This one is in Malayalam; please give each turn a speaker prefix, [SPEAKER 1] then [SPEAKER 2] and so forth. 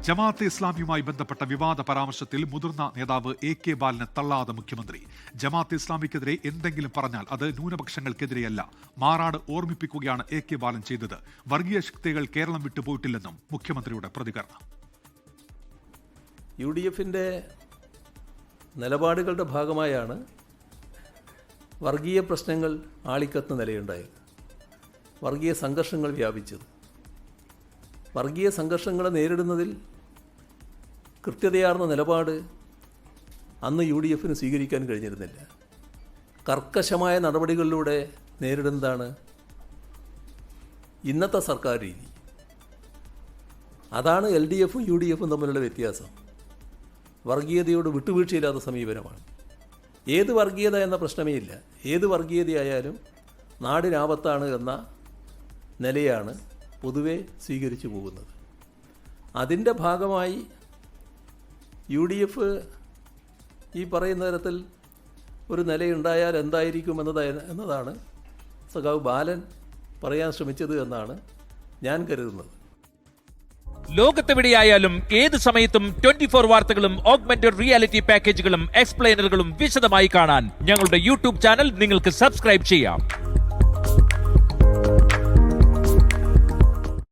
[SPEAKER 1] ജമാഅത്തെ ഇസ്ലാമിയുമായി ബന്ധപ്പെട്ട വിവാദ പരാമർശത്തിൽ മുതിർന്ന നേതാവ് AK ബാലനെ തള്ളാതെ മുഖ്യമന്ത്രി. ജമാഅത്തെ ഇസ്ലാമിക്കെതിരെ എന്തെങ്കിലും പറഞ്ഞാൽ അത് ന്യൂനപക്ഷങ്ങൾക്കെതിരെയല്ല, മാറാട് ഓർമ്മിപ്പിക്കുകയാണ് AK ബാലൻ ചെയ്തത്. വർഗീയ ശക്തികൾ കേരളം വിട്ടുപോയിട്ടില്ലെന്നും മുഖ്യമന്ത്രിയുടെ പ്രതികരണം.
[SPEAKER 2] UDFന്റെ നിലപാടുകളുടെ ഭാഗമായാണ് വർഗീയ പ്രശ്നങ്ങൾ ആളിക്കത്തുന്ന നിലയുണ്ടായത്, വർഗീയ സംഘർഷങ്ങൾ വ്യാപിച്ചത്. വർഗീയ സംഘർഷങ്ങളെ നേരിടുന്നതിൽ കൃത്യതയാർന്ന നിലപാട് അന്ന് UDFന് സ്വീകരിക്കാൻ കഴിഞ്ഞിരുന്നില്ല. കർക്കശമായ നടപടികളിലൂടെ നേരിടുന്നതാണ് ഇന്നത്തെ സർക്കാർ രീതി. അതാണ് LDFും UDFും തമ്മിലുള്ള വ്യത്യാസം. വർഗീയതയോട് വിട്ടുവീഴ്ചയില്ലാത്ത സമീപനമാണ്. ഏത് വർഗീയത എന്ന പ്രശ്നമേ ഇല്ല. ഏത് വർഗീയതയായാലും നാടിനാപത്താണ് എന്ന നിലയാണ് പൊതുവെ സ്വീകരിച്ചു പോകുന്നത്. അതിൻ്റെ ഭാഗമായി UDF ഈ പറയുന്ന തരത്തിൽ ഒരു നിലയുണ്ടായാൽ എന്തായിരിക്കും എന്നതാണ് സഖാവ് ബാലൻ പറയാൻ ശ്രമിച്ചത് എന്നാണ് ഞാൻ കരുതുന്നത്.
[SPEAKER 3] ലോകത്തെവിടെയായാലും ഏത് സമയത്തും 24 വാർത്തകളും ഓഗ്മെന്റഡ് റിയാലിറ്റി പാക്കേജുകളും എക്സ്പ്ലെയിനറുകളും വിശദമായി കാണാൻ ഞങ്ങളുടെ YouTube ചാനൽ നിങ്ങൾക്ക് സബ്സ്ക്രൈബ് ചെയ്യാം.